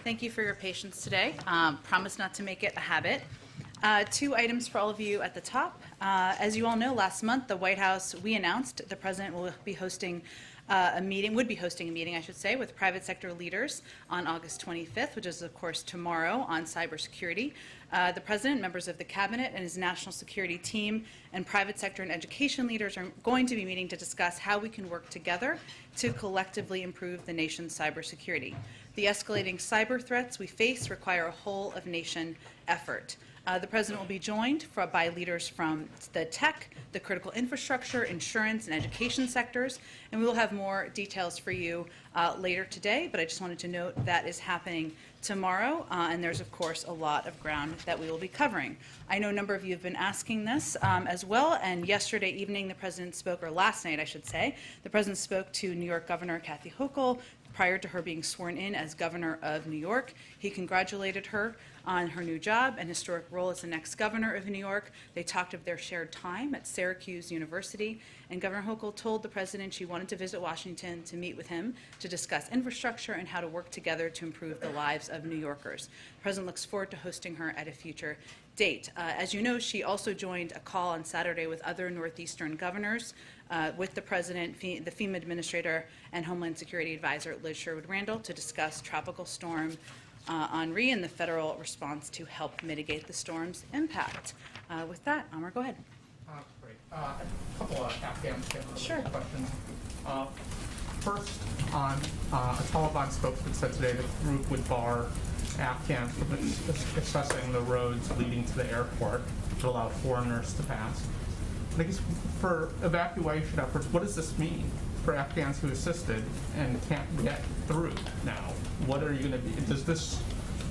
Thank you for your patience today. Promise not to make it a habit. Two items for all of you at the top. As you all know, last month, the White House, we announced the president will be hosting a meeting, I should say, with private sector leaders on August 25th, which is, of course, tomorrow, on cybersecurity. The president, members of the cabinet, and his national security team and private sector and education leaders are going to be meeting to discuss how we can work together to collectively improve the nation's cybersecurity. The escalating cyber threats we face require a whole-of-nation effort. The president will be joined by leaders from the tech, the critical infrastructure, insurance, and education sectors, and we will have more details for you later today, but I just wanted to note that is happening tomorrow, and there's, of course, a lot of ground that we will be covering. I know a number of you have been asking this as well, and yesterday evening the president spoke, or last night I should say, the president spoke to New York Governor Kathy Hochul prior to her being sworn in as governor of New York. He congratulated her on her new job and historic role as the next governor of New York. They talked of their shared time at Syracuse University, and Governor Hochul told the president she wanted to visit Washington to meet with him to discuss infrastructure and how to work together to improve the lives of New Yorkers. The president looks forward to hosting her at a future date. As you know, she also joined a call on Saturday with other Northeastern governors, with the president, the FEMA administrator, and Homeland Security advisor Liz Sherwood-Randall to discuss Tropical Storm Henri and the federal response to help mitigate the storm's impact. With that, Amar, go ahead. Great. A couple of Afghanistan questions. First, on a Taliban spokesman said today that the group would bar Afghans from accessing the roads leading to the airport to allow foreigners to pass. And I guess for evacuation efforts, what does this mean for Afghans who assisted and can't get through now? What are you going to be? Does this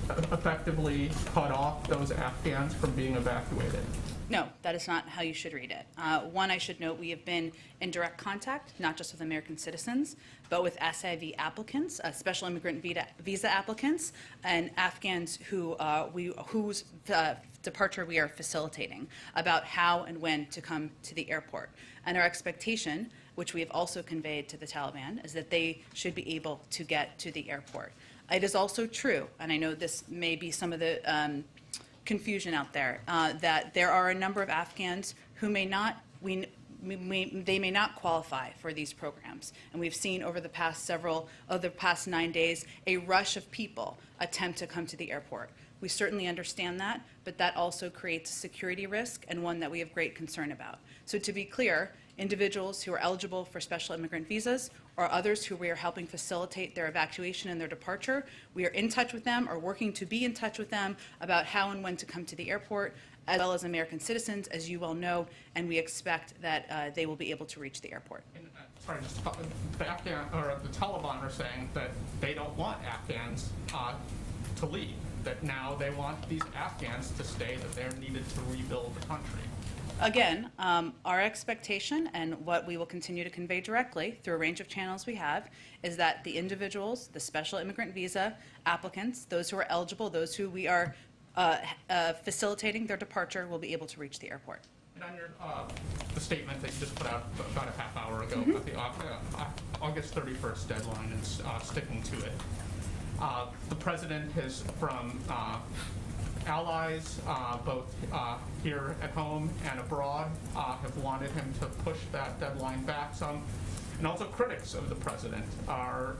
effectively cut off those Afghans from being evacuated? No, that is not how you should read it. One, I should note we have been in direct contact, not just with American citizens, but with SIV applicants, special immigrant visa applicants, and Afghans whose departure we are facilitating about how and when to come to the airport. And our expectation, which we have also conveyed to the Taliban, is that they should be able to get to the airport. It is also true, and I know this may be some of the confusion out there, that there are a number of Afghans who may not qualify for these programs. And we've seen over the past 9 days a rush of people attempt to come to the airport. We certainly understand that, but that also creates a security risk and one that we have great concern about. So to be clear, individuals who are eligible for special immigrant visas or others who we are helping facilitate their evacuation and their departure, we are in touch with them or working to be in touch with them about how and when to come to the airport, as well as American citizens, as you well know, and we expect that they will be able to reach the airport. And, the Taliban are saying that they don't want Afghans to leave, that now they want these Afghans to stay, that they're needed to rebuild the country. Again, our expectation and what we will continue to convey directly through a range of channels we have is that the individuals, the special immigrant visa applicants, those who are eligible, those who we are facilitating their departure will be able to reach the airport. And on your, the statement that you just put out about a half hour ago about the August 31st deadline and sticking to it, the president has, from allies, both here at home and abroad, have wanted him to push that deadline back some. And also critics of the president are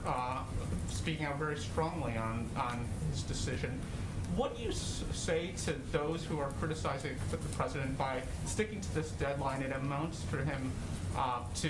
speaking out very strongly on his decision. What do you say to those who are criticizing the president by sticking to this deadline? It amounts for him to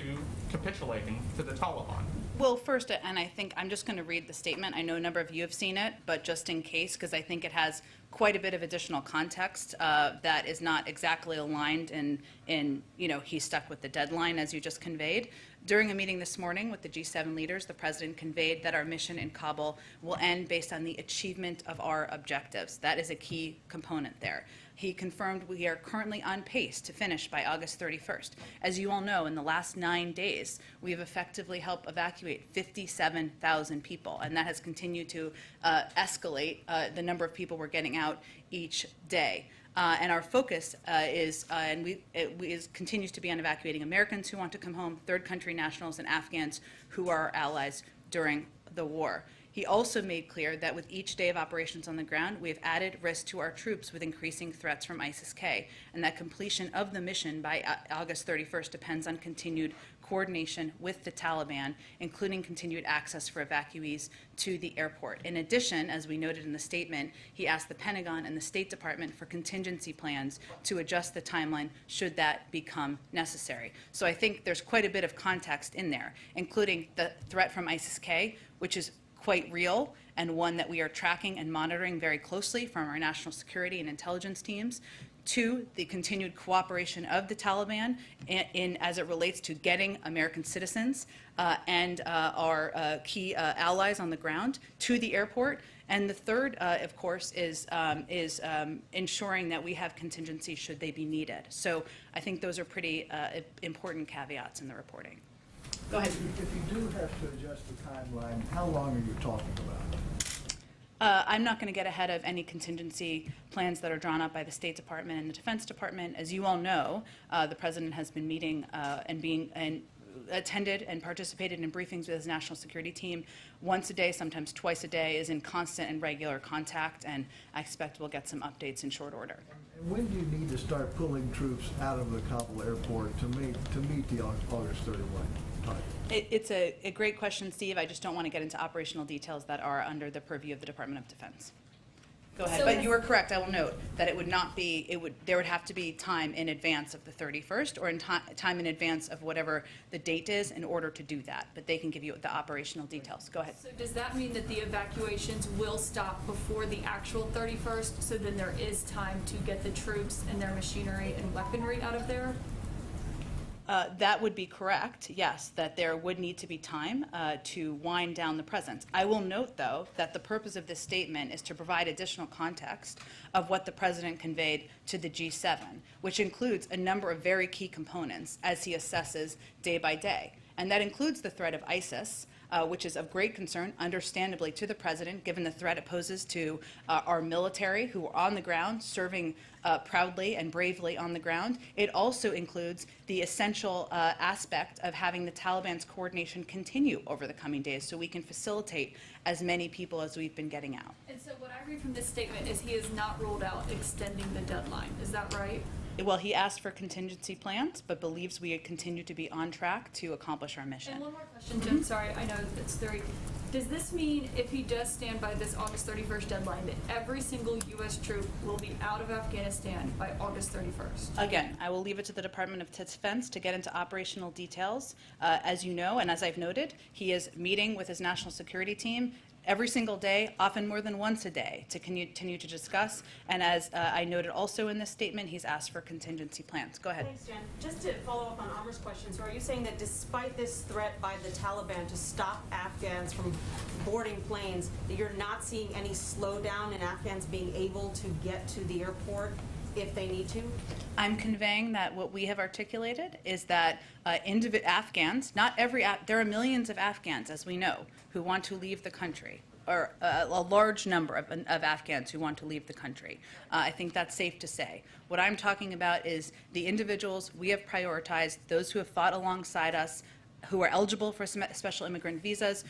capitulating to the Taliban. Well, first, and I think I'm just going to read the statement. I know a number of you have seen it, but just in case, because I think it has quite a bit of additional context that is not exactly aligned in he stuck with the deadline as you just conveyed. During a meeting this morning with the G7 leaders, the president conveyed that our mission in Kabul will end based on the achievement of our objectives. That is a key component there. He confirmed we are currently on pace to finish by August 31st. As you all know, in the last 9 days, we have effectively helped evacuate 57,000 people, and that has continued to escalate the number of people we're getting out each day. And our focus continues to be on evacuating Americans who want to come home, third country nationals, and Afghans who are our allies during the war. He also made clear that with each day of operations on the ground, we have added risk to our troops with increasing threats from ISIS-K, and that completion of the mission by August 31st depends on continued coordination with the Taliban, including continued access for evacuees to the airport. In addition, as we noted in the statement, he asked the Pentagon and the State Department for contingency plans to adjust the timeline should that become necessary. So I think there's quite a bit of context in there, including the threat from ISIS-K, which is quite real and one that we are tracking and monitoring very closely from our national security and intelligence teams, to the continued cooperation of the Taliban as it relates to getting American citizens and our key allies on the ground to the airport. And the third, of course, is ensuring that we have contingency should they be needed. So I think those are pretty important caveats in the reporting. Go ahead. If you do have to adjust the timeline, how long are you talking about? I'm not going to get ahead of any contingency plans that are drawn up by the State Department and the Defense Department. As you all know, the President has been meeting and attended and participated in briefings with his national security team once a day, sometimes twice a day, is in constant and regular contact, and I expect we'll get some updates in short order. And when do you need to start pulling troops out of the Kabul airport to meet the August 31 time? It's a great question, Steve. I just don't want to get into operational details that are under the purview of the Department of Defense. Go ahead. But you are correct. I will note that it would not be, there would have to be time in advance of the 31st or time in advance of whatever the date is in order to do that. But they can give you the operational details. Go ahead. So does that mean that the evacuations will stop before the actual 31st, so then there is time to get the troops and their machinery and weaponry out of there? That would be correct, yes, that there would need to be time to wind down the presence. I will note, though, that the purpose of this statement is to provide additional context of what the President conveyed to the G7, which includes a number of very key components as he assesses day by day. And that includes the threat of ISIS, which is of great concern, understandably, to the President, given the threat it poses to our military who are on the ground, serving proudly and bravely on the ground. It also includes the essential aspect of having the Taliban's coordination continue over the coming days so we can facilitate as many people as we've been getting out. And so what I read from this statement is he has not ruled out extending the deadline. Is that right? Well, he asked for contingency plans, but believes we continue to be on track to accomplish our mission. And one more question, Jen. Sorry, I know it's 30. Does this mean if he does stand by this August 31st deadline that every single U.S. troop will be out of Afghanistan by August 31st? Again, I will leave it to the Department of Defense to get into operational details. As you know, and as I've noted, he is meeting with his national security team every single day, often more than once a day, to continue to discuss. And as I noted also in this statement, he's asked for contingency plans. Go ahead. Thanks, Jen. Just to follow up on Amar's question, so are you saying that despite this threat by the Taliban to stop Afghans from boarding planes, that you're not seeing any slowdown in Afghans being able to get to the airport if they need to? I'm conveying that what we have articulated is that Afghans, not every, there are millions of Afghans, as we know, who want to leave the country, or a large number of Afghans who want to leave the country. I think that's safe to say. What I'm talking about is the individuals we have prioritized, those who have fought alongside us, who are eligible for special immigrant visas,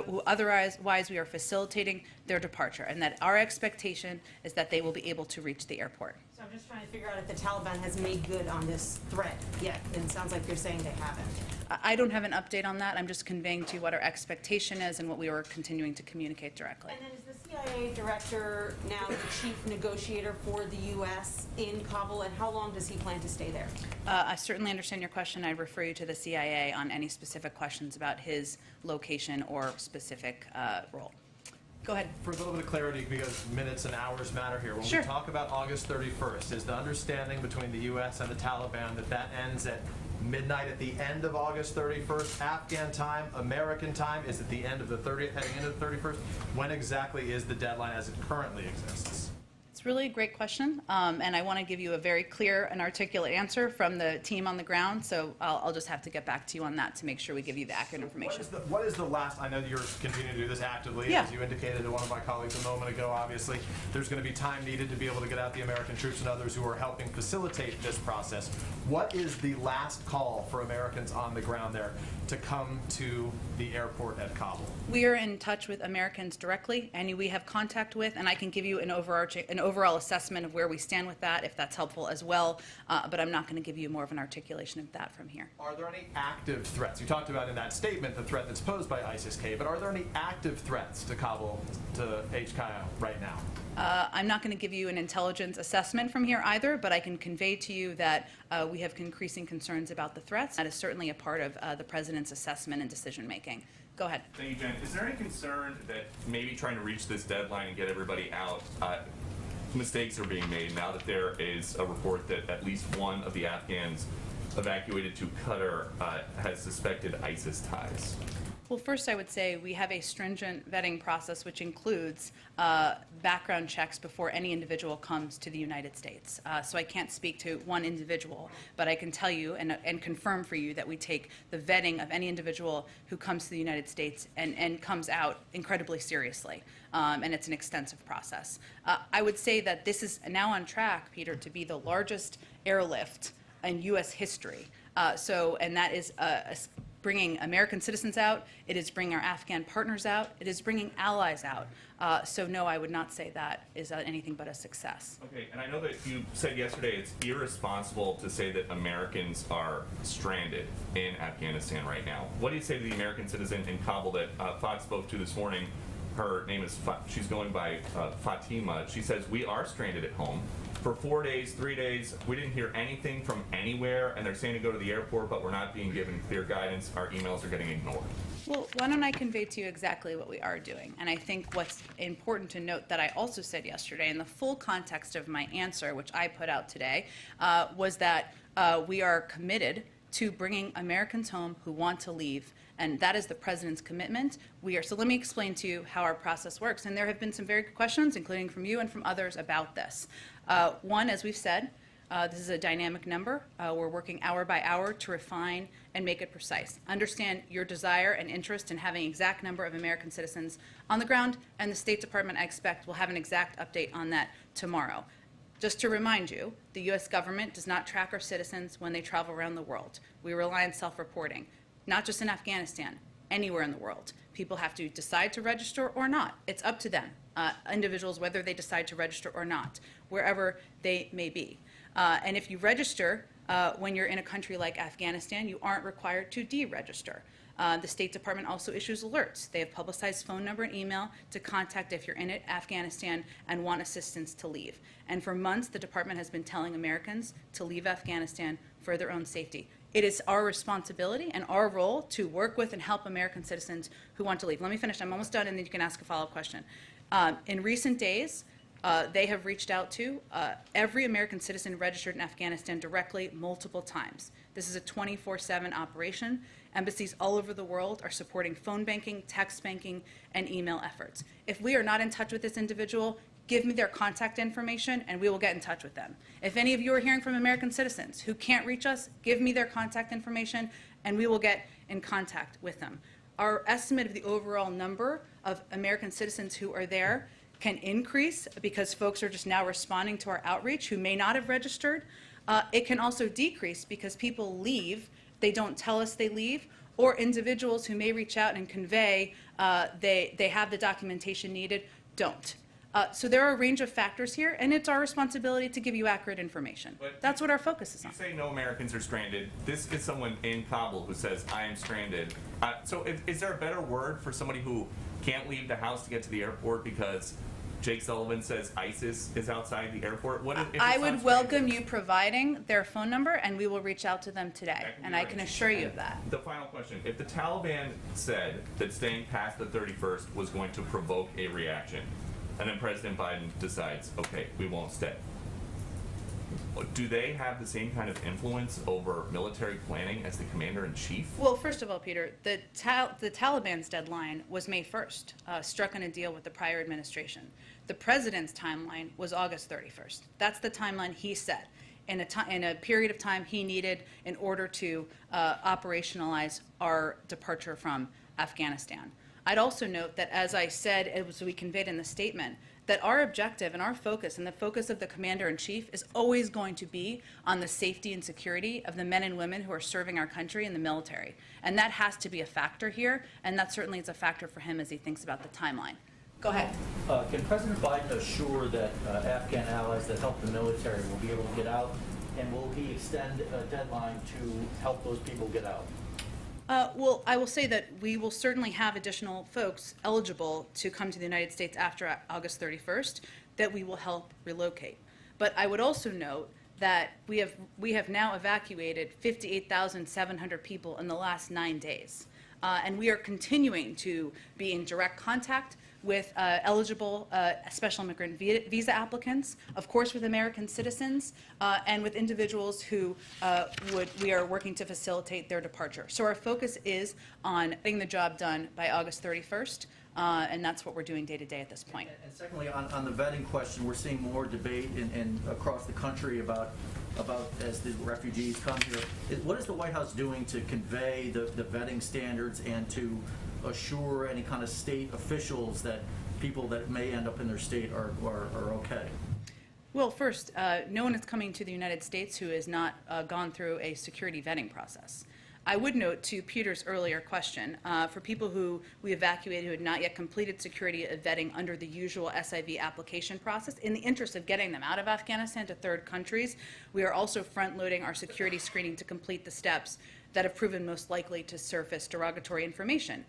who otherwise we are facilitating their departure, and that our expectation is that they will be able to reach the airport. So I'm just trying to figure out if the Taliban has made good on this threat yet, and it sounds like you're saying they haven't. I don't have an update on that. I'm just conveying to you what our expectation is and what we are continuing to communicate directly. And then is the CIA director now the chief negotiator for the U.S. in Kabul, and how long does he plan to stay there? I certainly understand your question. I'd refer you to the CIA on any specific questions about his location or specific role. Go ahead. For a little bit of clarity, because minutes and hours matter here, when Sure. we talk about August 31st, is the understanding between the U.S. and the Taliban that that ends at midnight at the end of August 31st, Afghan time, American time? Is it the end of the 30th, heading into the 31st? When exactly is the deadline as it currently exists? It's really a great question, and I want to give you a very clear and articulate answer from the team on the ground, so I'll just have to get back to you on that to make sure we give you the accurate information. What is the last, I know you're continuing to do this actively, Yeah. as you indicated to one of my colleagues a moment ago, obviously. There's going to be time needed to be able to get out the American troops and others who are helping facilitate this process. What is the last call for Americans on the ground there to come to the airport at Kabul? We are in touch with Americans directly, and we have contact with, and I can give you an overall assessment of where we stand with that, if that's helpful as well, but I'm not going to give you more of an articulation of that from here. Are there any active threats? You talked about in that statement the threat that's posed by ISIS-K, but are there any active threats to Kabul, to HKIO right now? I'm not going to give you an intelligence assessment from here either, but I can convey to you that we have increasing concerns about the threats. That is certainly a part of the President's assessment and decision-making. Go ahead. Thank you, Jen. Is there any concern that maybe trying to reach this deadline and get everybody out, mistakes are being made now that there is a report that at least one of the Afghans evacuated to Qatar has suspected ISIS ties? Well, first I would say we have a stringent vetting process which includes background checks before any individual comes to the United States. So I can't speak to one individual, but I can tell you and confirm for you that we take the vetting of any individual who comes to the United States and comes out incredibly seriously. And it's an extensive process. I would say that this is now on track, Peter, to be the largest airlift in U.S. history. And that is bringing American citizens out, it is bringing our Afghan partners out, it is bringing allies out. So no, I would not say that is anything but a success. Okay, and I know that you said yesterday it's irresponsible to say that Americans are stranded in Afghanistan right now. What do you say to the American citizen in Kabul that Fox spoke to this morning? Her name is, she's going by Fatima. She says, we are stranded at home. For 4 days, 3 days, we didn't hear anything from anywhere, and they're saying to go to the airport, but we're not being given clear guidance. Our emails are getting ignored. Well, why don't I convey to you exactly what we are doing? And I think what's important to note that I also said yesterday in the full context of my answer, which I put out today, was that we are committed to bringing Americans home who want to leave. And that is the President's commitment. So let me explain to you how our process works. And there have been some very good questions, including from you and from others, about this. One, as we've said, this is a dynamic number. We're working hour by hour to refine and make it precise. Understand your desire and interest in having an exact number of American citizens on the ground, and the State Department, I expect, will have an exact update on that tomorrow. Just to remind you, the U.S. government does not track our citizens when they travel around the world. We rely on self-reporting. Not just in Afghanistan, anywhere in the world. People have to decide to register or not. It's up to them, individuals, whether they decide to register or not, wherever they may be. And if you register when you're in a country like Afghanistan, you aren't required to deregister. The State Department also issues alerts. They have publicized phone number and email to contact if you're in Afghanistan and want assistance to leave. And for months, the Department has been telling Americans to leave Afghanistan for their own safety. It is our responsibility and our role to work with and help American citizens who want to leave. Let me finish. I'm almost done, and then you can ask a follow-up question. In recent days, they have reached out to every American citizen registered in Afghanistan directly multiple times. This is a 24/7 operation. Embassies all over the world are supporting phone banking, text banking, and email efforts. If we are not in touch with this individual, give me their contact information and we will get in touch with them. If any of you are hearing from American citizens who can't reach us, give me their contact information and we will get in contact with them. Our estimate of the overall number of American citizens who are there can increase because folks are just now responding to our outreach who may not have registered. It can also decrease because people leave, they don't tell us they leave, or individuals who may reach out and convey they have the documentation needed don't. So there are a range of factors here, and it's our responsibility to give you accurate information. But that's what our focus is on. You say no Americans are stranded. This is someone in Kabul who says, I am stranded. So is there a better word for somebody who can't leave the house to get to the airport because Jake Sullivan says ISIS is outside the airport? What if I it's would not welcome stranded? you providing their phone number, and we will reach out to them today, That can be and I can arranged. assure you of that. The final question. If the Taliban said that staying past the 31st was going to provoke a reaction, and then President Biden decides, okay, we won't stay, do they have the same kind of influence over military planning as the commander-in-chief? Well, first of all, Peter, the Taliban's deadline was May 1st, struck in a deal with the prior administration. The president's timeline was August 31st. That's the timeline he set in a period of time he needed in order to operationalize our departure from Afghanistan. I'd also note that, as I said, as we conveyed in the statement, that our objective and our focus and the focus of the Commander-in-Chief is always going to be on the safety and security of the men and women who are serving our country in the military. And that has to be a factor here, and that certainly is a factor for him as he thinks about the timeline. Go ahead. Can President Biden assure that Afghan allies that help the military will be able to get out, and will he extend a deadline to help those people get out? Well, I will say that we will certainly have additional folks eligible to come to the United States after August 31st that we will help relocate. But I would also note that we have now evacuated 58,700 people in the last 9 days. And we are continuing to be in direct contact with eligible special immigrant visa applicants, of course with American citizens, and with individuals who we are working to facilitate their departure. So our focus is on getting the job done by August 31st, and that's what we're doing day to day at this point. And secondly, on the vetting question, we're seeing more debate in across the country about as the refugees come here. What is the White House doing to convey the vetting standards and to assure any kind of state officials that people that may end up in their state are okay? Well, first, no one is coming to the United States who has not gone through a security vetting process. I would note, to Peter's earlier question, for people who we evacuated who had not yet completed security vetting under the usual SIV application process, in the interest of getting them out of Afghanistan to third countries, we are also front-loading our security screening to complete the steps that have proven most likely to surface derogatory information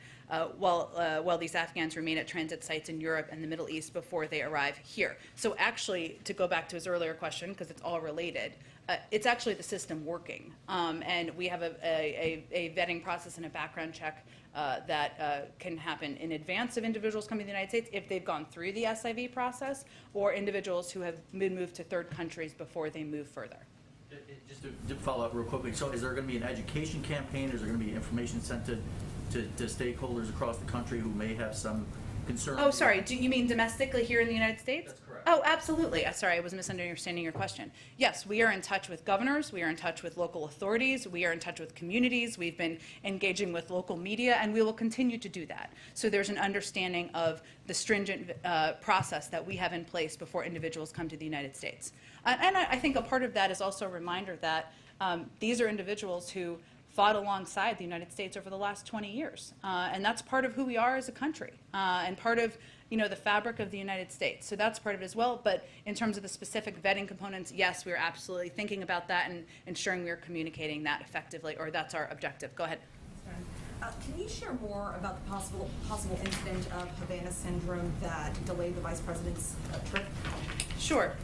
while these Afghans remain at transit sites in Europe and the Middle East before they arrive here. So actually, to go back to his earlier question, because it's all related, it's actually the system working. And we have a vetting process and a background check that can happen in advance of individuals coming to the United States if they've gone through the SIV process, or individuals who have been moved to third countries before they move further. Just to follow up real quickly, so is there going to be an education campaign? Is there going to be information sent to stakeholders across the country who may have some concern? Oh, sorry. Do you mean domestically here in the United States? That's correct. Oh, absolutely. Sorry, I was misunderstanding your question. Yes, we are in touch with governors. We are in touch with local authorities. We are in touch with communities. We've been engaging with local media, and we will continue to do that. So there's an understanding of the stringent process that we have in place before individuals come to the United States. And I think a part of that is also a reminder that these are individuals who fought alongside the United States over the last 20 years. And that's part of who we are as a country, and part of the fabric of the United States. So that's part of it as well. But in terms of the specific vetting components, yes, we're absolutely thinking about that and ensuring we're communicating that effectively, or that's our objective. Go ahead. Can you share more about the possible incident of Havana syndrome that delayed the Vice President's trip? Sure.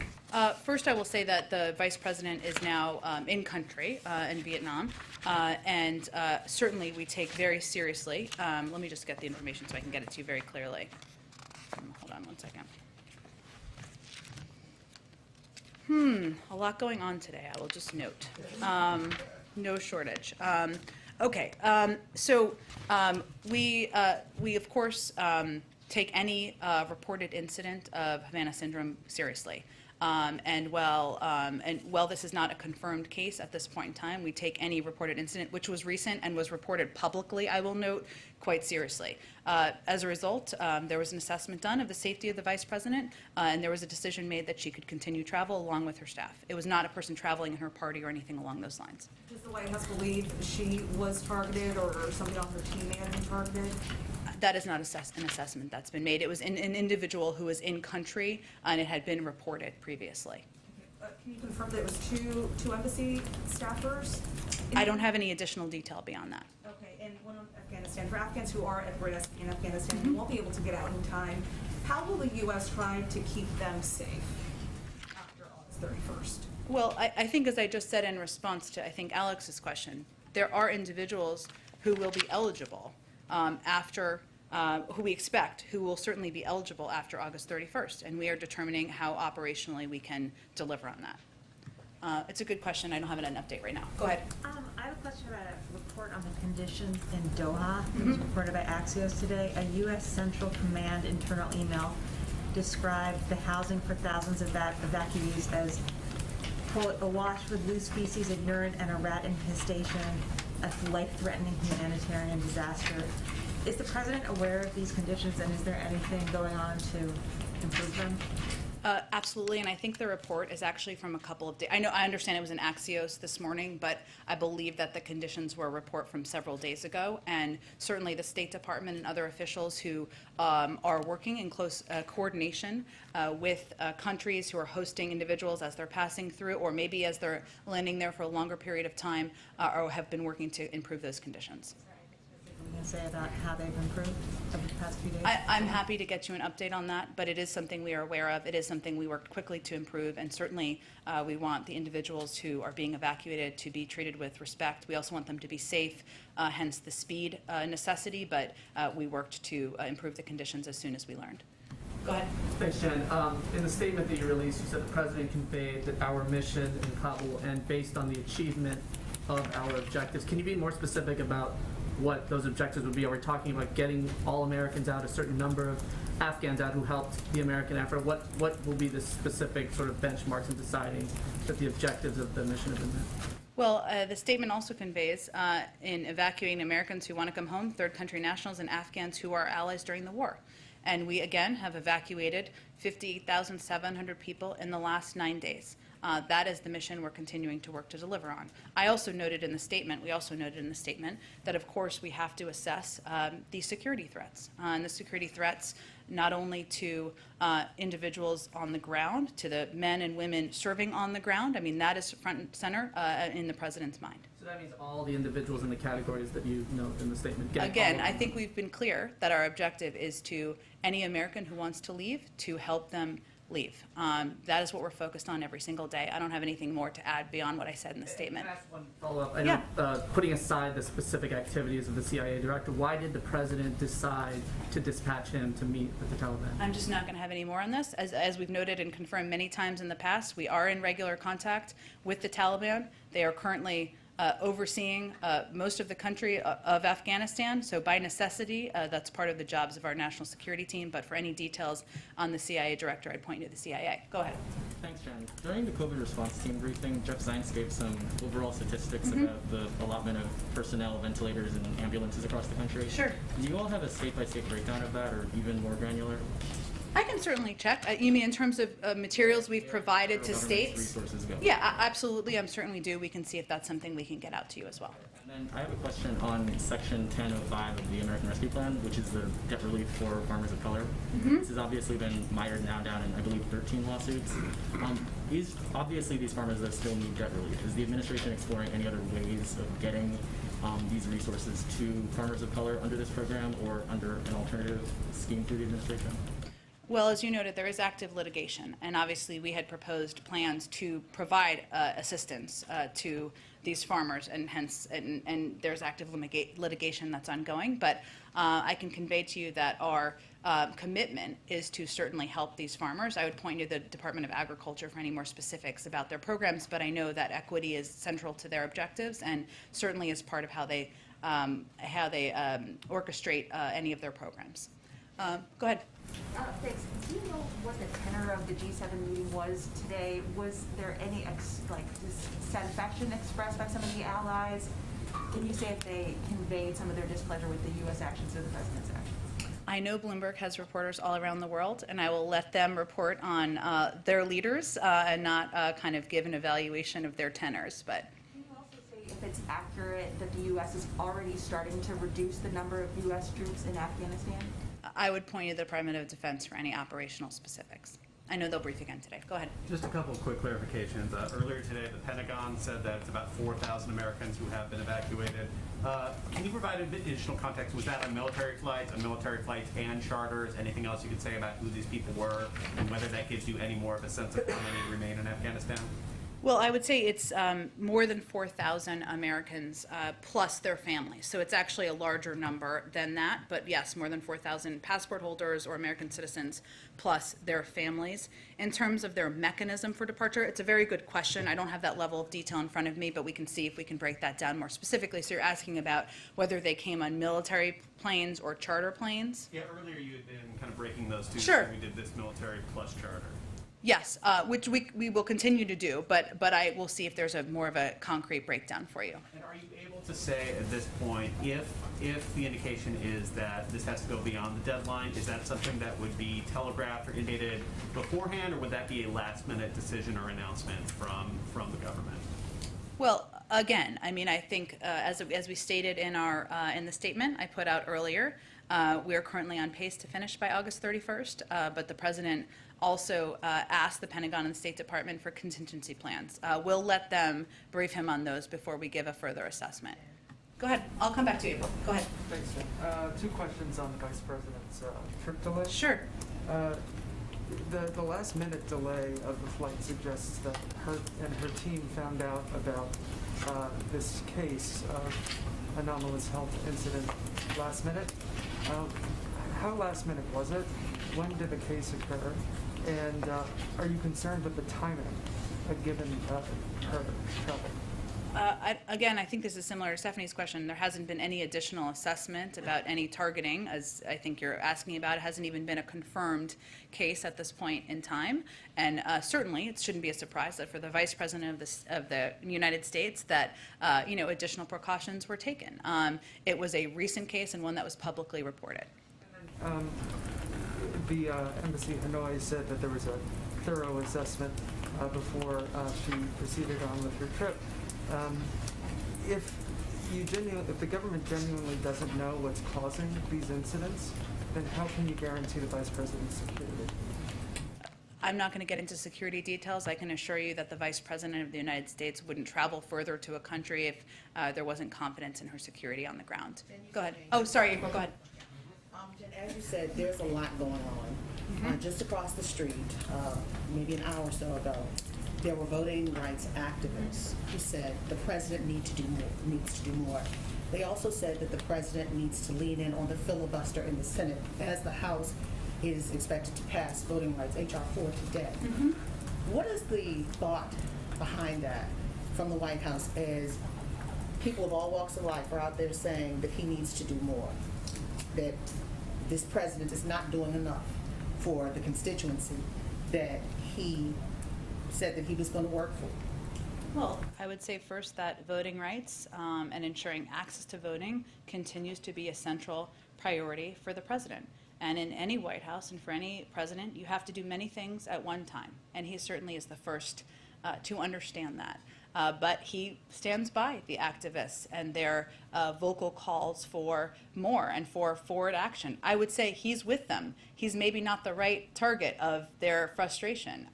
First, I will say that the Vice President is now in country in Vietnam, and certainly we take very seriously. Let me just get the information so I can get it to you very clearly. Hold on one second. A lot going on today, I will just note. No shortage. Okay, so we of course take any reported incident of Havana syndrome seriously. And while this is not a confirmed case at this point in time, we take any reported incident, which was recent and was reported publicly, I will note, quite seriously. As a result, there was an assessment done of the safety of the Vice President, and there was a decision made that she could continue travel along with her staff. It was not a person traveling in her party or anything along those lines. Does the White House believe she was targeted, or somebody on her team may have been targeted? That is not an assessment that's been made. It was an individual who was in country, and it had been reported previously. Can you confirm that it was two embassy staffers? I don't have any additional detail beyond that. Okay, and one on Afghanistan. For Afghans who are at risk in Afghanistan and won't be able to get out in time, how will the U.S. try to keep them safe after August 31st? Well, I think, as I just said in response to, I think, Alex's question, there are individuals who will be eligible who we expect who will certainly be eligible after August 31st, and we are determining how operationally we can deliver on that. It's a good question. I don't have an update right now. Go ahead. I have a question about a report on the conditions in Doha. It was reported by Axios today. A U.S. Central Command internal email described the housing for thousands of evacuees as, quote, awash with loose feces and urine and a rat infestation, a life-threatening humanitarian disaster. Is the president aware of these conditions, and is there anything going on to improve them? Absolutely, and I think the report is actually from a couple of days. I understand it was in Axios this morning, but I believe that the conditions were a report from several days ago, and certainly the State Department and other officials who are working in close coordination with countries who are hosting individuals as they're passing through, or maybe as they're landing there for a longer period of time, or have been working to improve those conditions. What can you say about how they've improved over the past few days? I'm happy to get you an update on that, but it is something we are aware of. It is something we worked quickly to improve, and certainly we want the individuals who are being evacuated to be treated with respect. We also want them to be safe, hence the speed necessity, but we worked to improve the conditions as soon as we learned. Go ahead. Thanks, Jen. In the statement that you released, you said the president conveyed that our mission in Kabul will end based on the achievement of our objectives. Can you be more specific about what those objectives would be? Are we talking about getting all Americans out, a certain number of Afghans out who helped the American effort? What will be the specific sort of benchmarks in deciding that the objectives of the mission have been met? Well, the statement also conveys in evacuating Americans who want to come home, third country nationals, and Afghans who are allies during the war. And we, again, have evacuated 58,700 people in the last 9 days. That is the mission we're continuing to work to deliver on. We also noted in the statement that, of course, we have to assess the security threats. And the security threats not only to individuals on the ground, to the men and women serving on the ground. I mean, that is front and center in the president's mind. So that means all the individuals in the categories that you note in the statement. Again, I think we've been clear that our objective is to any American who wants to leave, to help them leave. That is what we're focused on every single day. I don't have anything more to add beyond what I said in the statement. Can I ask one follow-up? I know, putting aside the specific activities of the CIA director, why did the president decide to dispatch him to meet with the Taliban? I'm just not going to have any more on this. As we've noted and confirmed many times in the past, we are in regular contact with the Taliban. They are currently overseeing most of the country of Afghanistan. So by necessity, that's part of the jobs of our national security team. But for any details on the CIA director, I'd point you to the CIA. Go ahead. Thanks, Jen. During the COVID response team briefing, Jeff Zients gave some overall statistics about the allotment of personnel, ventilators, and ambulances across the country. Sure. Do you all have a state-by-state breakdown of that, or even more granular? I can certainly check. You mean in terms of materials we've provided to states? Resources go. Yeah, absolutely. I'm certainly due. We can see if that's something we can get out to you as well. And then I have a question on Section 1005 of the American Rescue Plan, which is the debt relief for farmers of color. This has obviously been mired now down in, I believe, 13 lawsuits. Obviously, these farmers that still need debt relief. Is the administration exploring any other ways of getting these resources to farmers of color under this program or under an alternative scheme through the administration? Well, as you noted, there is active litigation, and obviously we had proposed plans to provide assistance to these farmers, and hence, and there's active litigation that's ongoing. But I can convey to you that our commitment is to certainly help these farmers. I would point you to the Department of Agriculture for any more specifics about their programs, but I know that equity is central to their objectives, and certainly is part of how they orchestrate any of their programs. Go ahead. Thanks. Do you know what the tenor of the G7 meeting was today? Was there any dissatisfaction expressed by some of the allies? Can you say if they conveyed some of their displeasure with the U.S. actions or the president's actions? I know Bloomberg has reporters all around the world, and I will let them report on their leaders and not kind of give an evaluation of their tenors. But Can you also say if it's accurate that the U.S. is already starting to reduce the number of U.S. troops in Afghanistan? I would point you to the Department of Defense for any operational specifics. I know they'll brief again today. Go ahead. Just a couple of quick clarifications. Earlier today, the Pentagon said that it's about 4,000 Americans who have been evacuated. Can you provide additional context? Was that a military flight and charters? Anything else you could say about who these people were and whether that gives you any more of a sense of how many remain in Afghanistan? Well, I would say it's more than 4,000 Americans plus their families. So it's actually a larger number than that. But yes, more than 4,000 passport holders or American citizens plus their families. In terms of their mechanism for departure, it's a very good question. I don't have that level of detail in front of me, but we can see if we can break that down more specifically. So you're asking about whether they came on military planes or charter planes? Yeah, earlier you had been kind of breaking those two. Sure. So we did this military plus charter. Yes, which we will continue to do, but I will see if there's a more of a concrete breakdown for you. And are you able to say at this point, if the indication is that this has to go beyond the deadline, is that something that would be telegraphed or indicated beforehand, or would that be a last-minute decision or announcement from the government? Well, again, I mean, I think as we stated in our in the statement I put out earlier, we are currently on pace to finish by August 31st, but the president also asked the Pentagon and the State Department for contingency plans. We'll let them brief him on those before we give a further assessment. Go ahead. I'll come back to you, April. Go ahead. Thanks, Jen. Two questions on the Vice President's trip delay. Sure. The last minute delay of the flight suggests that her and her team found out about this case of anomalous health incident last minute. How last minute was it? When did the case occur? And are you concerned with the timing given her travel? Again, I think this is similar to Stephanie's question. There hasn't been any additional assessment about any targeting, as I think you're asking about. It hasn't even been a confirmed case at this point in time. And certainly, it shouldn't be a surprise that for the Vice President of the United States that additional precautions were taken. It was a recent case and one that was publicly reported. The embassy in Hanoi said that there was a thorough assessment before she proceeded on with her trip. If the government genuinely doesn't know what's causing these incidents, then how can you guarantee the Vice President's security? I'm not going to get into security details. I can assure you that the Vice President of the United States wouldn't travel further to a country if there wasn't confidence in her security on the ground. Go ahead. Oh, sorry, April, go ahead. Jen, as you said, there's a lot going on. Just across the street, maybe an hour or so ago, there were voting rights activists who said the president needs to do more. They also said that the president needs to lean in on the filibuster in the Senate as the House is expected to pass voting rights, H.R. 4 today. What is the thought behind that from the White House as people of all walks of life are out there saying that he needs to do more, that this president is not doing enough for the constituency that he said that he was going to work for? Well, I would say first that voting rights and ensuring access to voting continues to be a central priority for the president. And in any White House and for any president, you have to do many things at one time. And he certainly is the first to understand that. But he stands by the activists and their vocal calls for more and for forward action. I would say he's with them. He's maybe not the right target of their frustration,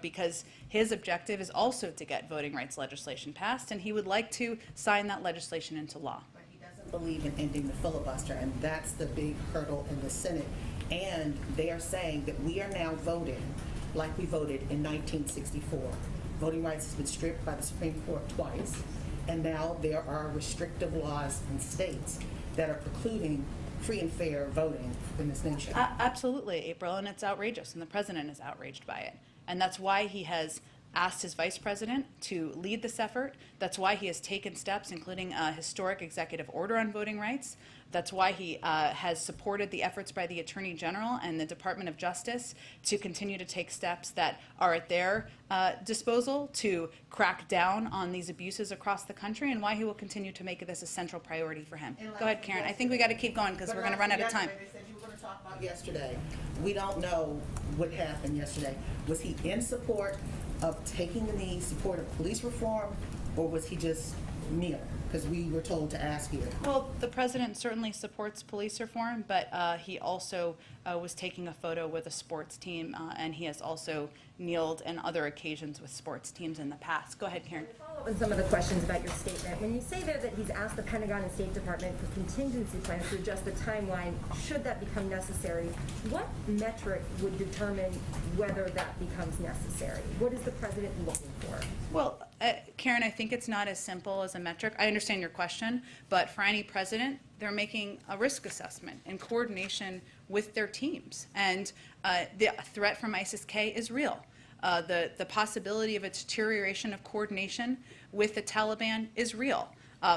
because his objective is also to get voting rights legislation passed, and he would like to sign that legislation into law. But he doesn't believe in ending the filibuster, and that's the big hurdle in the Senate. And they are saying that we are now voting like we voted in 1964. Voting rights has been stripped by the Supreme Court twice, and now there are restrictive laws in states that are precluding free and fair voting in this nation. Absolutely, April, and it's outrageous, and the president is outraged by it. And that's why he has asked his vice president to lead this effort. That's why he has taken steps, including a historic executive order on voting rights. That's why he has supported the efforts by the Attorney General and the Department of Justice to continue to take steps that are at their disposal to crack down on these abuses across the country, and why he will continue to make this a central priority for him. Go ahead, Karen. I think we got to keep going because we're going to run out of time. They said you were going to talk about yesterday. We don't know what happened yesterday. Was he in support of taking the knee, support of police reform, or was he just kneel? Because we were told to ask here. Well, the president certainly supports police reform, but he also was taking a photo with a sports team, and he has also kneeled on other occasions with sports teams in the past. Go ahead, Karen. Follow up on some of the questions about your statement. When you say there that he's asked the Pentagon and State Department for contingency plans to adjust the timeline, should that become necessary, what metric would determine whether that becomes necessary? What is the president looking for? Well, Karen, I think it's not as simple as a metric. I understand your question, but for any president, they're making a risk assessment in coordination with their teams. And the threat from ISIS-K is real. The possibility of a deterioration of coordination with the Taliban is real.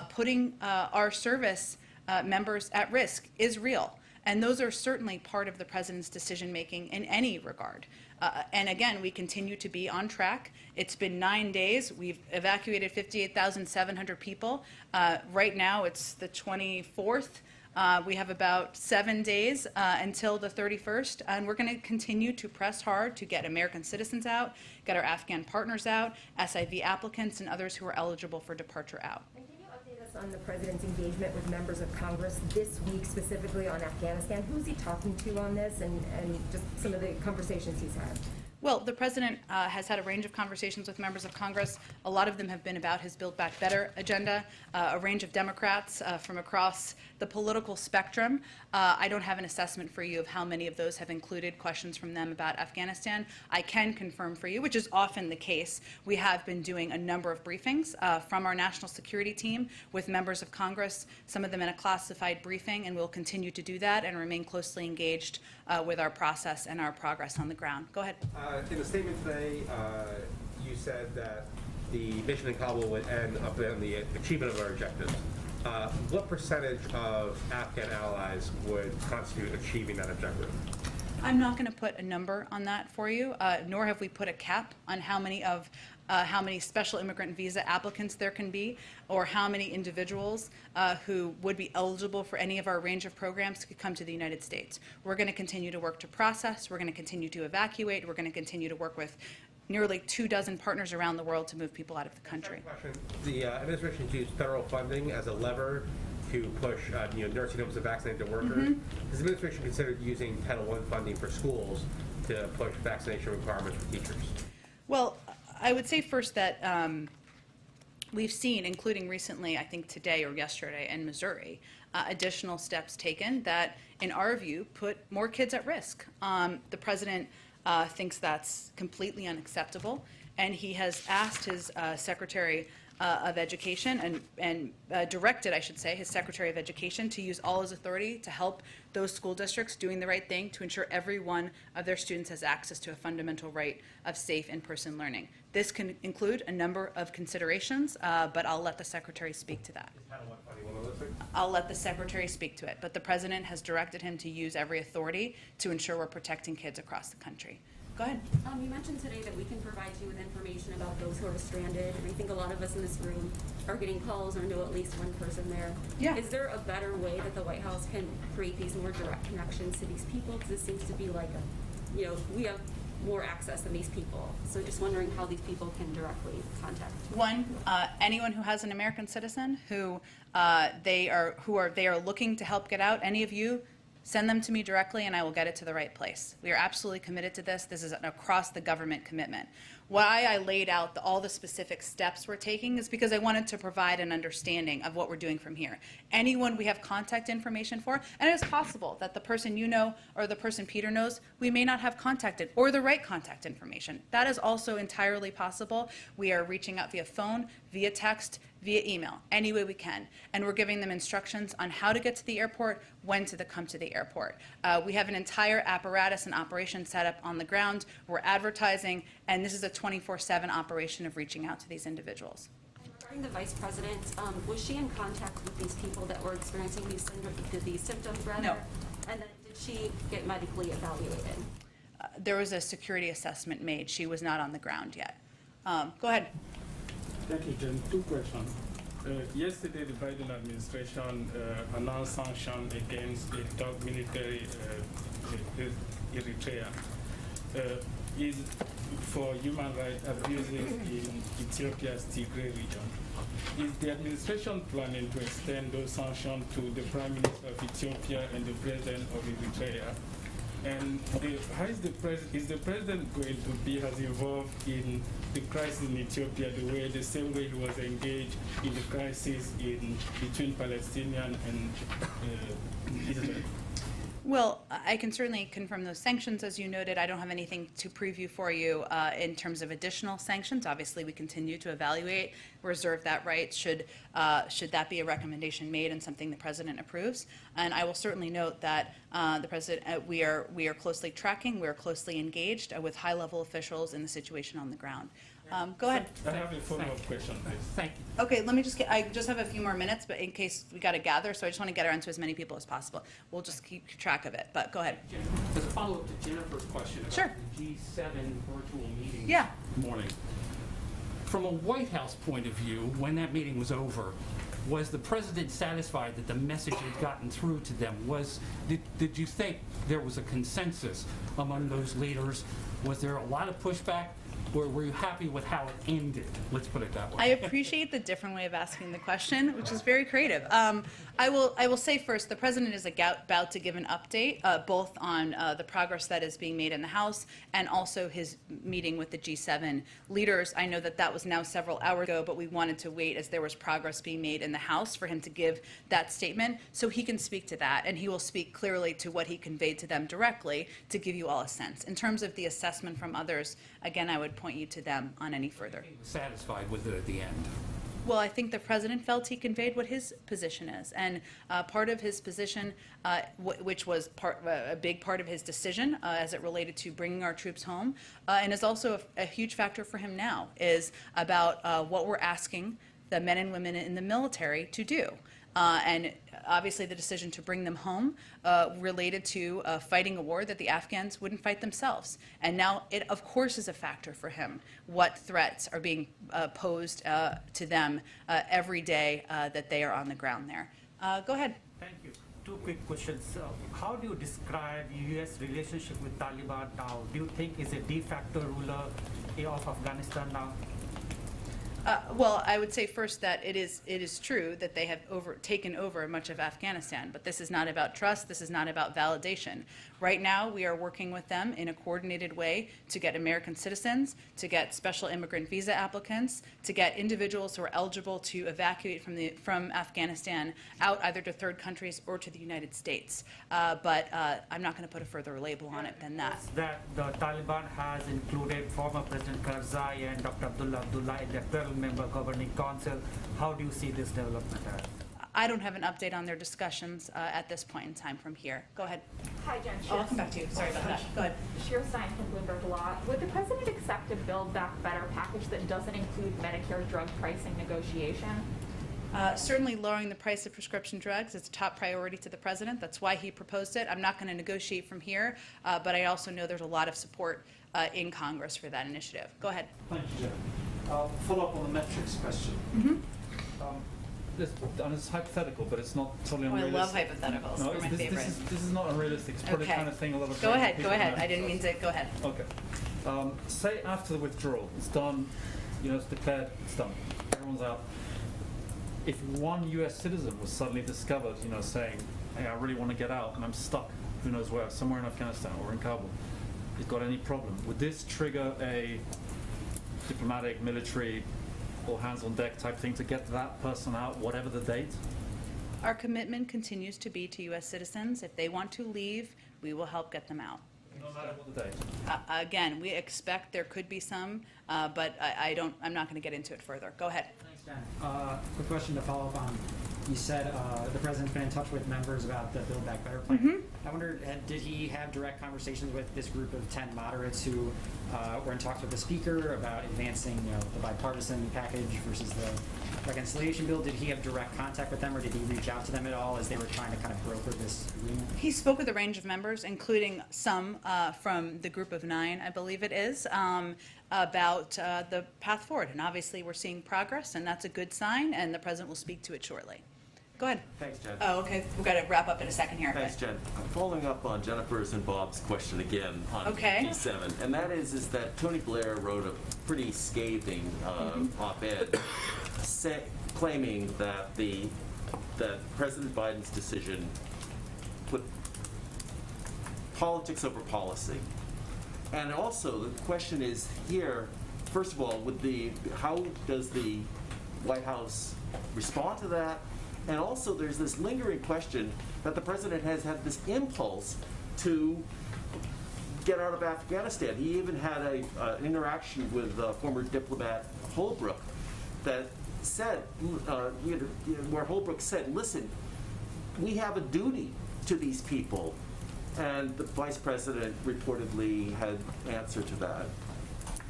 Putting our service members at risk is real. And those are certainly part of the president's decision-making in any regard. And again, we continue to be on track. It's been 9 days. We've evacuated 58,700 people. Right now, it's the 24th. We have about 7 days until the 31st, and we're going to continue to press hard to get American citizens out, get our Afghan partners out, SIV applicants, and others who are eligible for departure out. And can you update us on the president's engagement with members of Congress this week, specifically on Afghanistan? Who's he talking to on this, and just some of the conversations he's had? Well, the president has had a range of conversations with members of Congress. A lot of them have been about his Build Back Better agenda, a range of Democrats from across the political spectrum. I don't have an assessment for you of how many of those have included questions from them about Afghanistan. I can confirm for you, which is often the case, we have been doing a number of briefings from our national security team with members of Congress, some of them in a classified briefing, and we'll continue to do that and remain closely engaged with our process and our progress on the ground. Go ahead. In the statement today, you said that the mission in Kabul would end up on the achievement of our objectives. What percentage of Afghan allies would constitute achieving that objective? I'm not going to put a number on that for you, nor have we put a cap on how many special immigrant visa applicants there can be, or how many individuals who would be eligible for any of our range of programs could come to the United States. We're going to continue to work to process. We're going to continue to evacuate. We're going to continue to work with nearly 24 partners around the world to move people out of the country. The administration used federal funding as a lever to push nursing homes to vaccinate their workers. Has the administration considered using Title I funding for schools to push vaccination requirements for teachers? Well, I would say first that we've seen, including recently, I think today or yesterday in Missouri, additional steps taken that, in our view, put more kids at risk. The president thinks that's completely unacceptable, and he has asked his Secretary of Education and directed, I should say, his Secretary of Education to use all his authority to help those school districts doing the right thing to ensure every one of their students has access to a fundamental right of safe in-person learning. This can include a number of considerations, but I'll let the Secretary speak to that. I'll let the Secretary speak to it, but the President has directed him to use every authority to ensure we're protecting kids across the country. Go ahead. You mentioned today that we can provide you with information about those who are stranded, and I think a lot of us in this room are getting calls or know at least one person there. Yeah. Is there a better way that the White House can create these more direct connections to these people? Because it seems to be like we have more access than these people. So just wondering how these people can directly contact. One, anyone who has an American citizen who they are looking to help get out, any of you, send them to me directly and I will get it to the right place. We are absolutely committed to this. This is an across the government commitment. Why I laid out all the specific steps we're taking is because I wanted to provide an understanding of what we're doing from here. Anyone we have contact information for, and it is possible that the person you know or the person Peter knows, we may not have contacted or the right contact information. That is also entirely possible. We are reaching out via phone, via text, via email, any way we can. And we're giving them instructions on how to get to the airport, when to come to the airport. We have an entire apparatus and operation set up on the ground. We're advertising, and this is a 24/7 operation of reaching out to these individuals. Regarding the Vice President, was she in contact with these people that were experiencing these symptoms, rather? No. And then did she get medically evaluated? There was a security assessment made. She was not on the ground yet. Go ahead. Thank you, Jen. Two questions. Yesterday, the Biden administration announced sanctions against the top military Eritrea is for human rights abuses in Ethiopia's Tigray region. is the administration planning to extend those sanctions to the Prime Minister of Ethiopia and the President of Eritrea? And is the President going to be as involved in the crisis in Ethiopia the same way he was engaged in the crisis between Palestinian and Israel? Well, I can certainly confirm those sanctions, as you noted. I don't have anything to preview for you in terms of additional sanctions. Obviously, we continue to evaluate, reserve that right should that be a recommendation made and something the President approves. And I will certainly note that the President, we are closely tracking, we are closely engaged with high-level officials in the situation on the ground. Go ahead. I have a follow-up question, please. Thank you. Okay, I just have a few more minutes, but in case we got to gather, so I just want to get around to as many people as possible. We'll just keep track of it, but go ahead. As a follow-up to Jennifer's question about Sure. the G7 virtual meeting Yeah. this morning. From a White House point of view, when that meeting was over, was the President satisfied that the message had gotten through to them? Did you think there was a consensus among those leaders? Was there a lot of pushback? Or were you happy with how it ended? Let's put it that way. I appreciate the different way of asking the question, which is very creative. I will say first, the President is about to give an update, both on the progress that is being made in the House and also his meeting with the G7 leaders. I know that was now several hours ago, but we wanted to wait as there was progress being made in the House for him to give that statement so he can speak to that, and he will speak clearly to what he conveyed to them directly to give you all a sense. In terms of the assessment from others, again, I would point you to them on any further. Satisfied with it at the end. Well, I think the President felt he conveyed what his position is, and part of his position, which was a big part of his decision as it related to bringing our troops home, and is also a huge factor for him now, is about what we're asking the men and women in the military to do. And obviously the decision to bring them home related to fighting a war that the Afghans wouldn't fight themselves. And now it, of course, is a factor for him what threats are being posed to them every day that they are on the ground there. Go ahead. Thank you. Two quick questions. How do you describe U.S. relationship with Taliban now? Do you think is a de facto ruler of Afghanistan now? Well, I would say first that it is true that they have taken over much of Afghanistan, but this is not about trust, this is not about validation. Right now, we are working with them in a coordinated way to get American citizens, to get special immigrant visa applicants, to get individuals who are eligible to evacuate from Afghanistan out either to third countries or to the United States. But I'm not going to put a further label on it than that. That the Taliban has included former President Karzai and Dr. Abdullah in their 12-member governing council. How do you see this development as? I don't have an update on their discussions at this point in time from here. Go ahead. Hi, Jen. Oh, I'll come back to you. Sorry about that. Go ahead. Sheer Stein from Bloomberg Law. Would the President accept a Build Back Better package that doesn't include Medicare drug pricing negotiation? Certainly lowering the price of prescription drugs is a top priority to the President. That's why he proposed it. I'm not going to negotiate from here, but I also know there's a lot of support in Congress for that initiative. Go ahead. Thank you, Jen. Follow up on the metrics question. This is hypothetical, but it's not totally unrealistic. I love hypotheticals. No, They're my favorite. This is not unrealistic. It's probably the kind of thing a lot of Go ahead. people Go ahead. know. I didn't mean to. Go ahead. Okay. Say after the withdrawal, it's done. It's declared. It's done. Everyone's out. If one U.S. citizen was suddenly discovered, saying, "Hey, I really want to get out, and I'm stuck. Who knows where? Somewhere in Afghanistan or in Kabul," has got any problem? Would this trigger a diplomatic, military, all hands on deck type thing to get that person out, whatever the date? Our commitment continues to be to U.S. citizens. If they want to leave, we will help get them out. No matter what the date. Again, we expect there could be some, but I'm not going to get into it further. Go ahead. Thanks, Dan. Quick question to follow up on. You said the President's been in touch with members about the Build Back Better plan. I wondered, did he have direct conversations with this group of 10 moderates who were in talks with the Speaker about advancing the bipartisan package versus the reconciliation bill? Did he have direct contact with them, or did he reach out to them at all as they were trying to kind of broker this agreement? He spoke with a range of members, including some from the group of 9, I believe it is, about the path forward. And obviously we're seeing progress, and that's a good sign, and the President will speak to it shortly. Go ahead. Thanks, Jen. Oh, okay. We've got to wrap up in a second here. Thanks, Jen. I'm following up on Jennifer's and Bob's question again on G7, and that is that Tony Blair wrote a pretty scathing op-ed claiming that that President Biden's decision put politics over policy. And also, the question is here, first of all, how does the White House respond to that? And also, there's this lingering question that the president has had this impulse to get out of Afghanistan. He even had an interaction with former diplomat Holbrooke that said, where Holbrooke said, listen, we have a duty to these people. And the vice president reportedly had answer to that.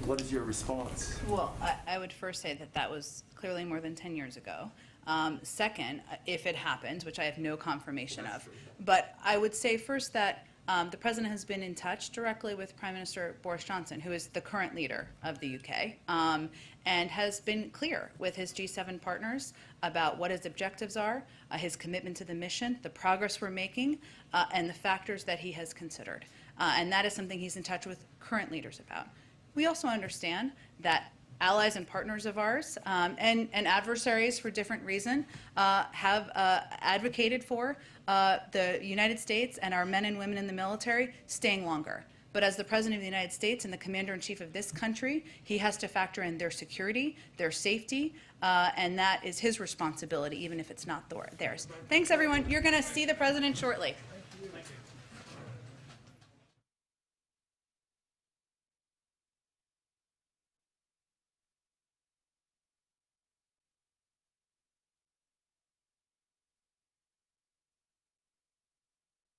What is your response? Well, I would first say that that was clearly more than 10 years ago. Second, if it happens, which I have no confirmation of, but I would say first that the president has been in touch directly with Prime Minister Boris Johnson, who is the current leader of the UK, and has been clear with his G7 partners about what his objectives are, his commitment to the mission, the progress we're making, and the factors that he has considered. And that is something he's in touch with current leaders about. We also understand that allies and partners of ours and adversaries for different reason have advocated for the United States and our men and women in the military staying longer. But as the President of the United States and the Commander-in-Chief of this country, he has to factor in their security, their safety, and that is his responsibility, even if it's not theirs. Thanks, everyone. You're going to see the President shortly.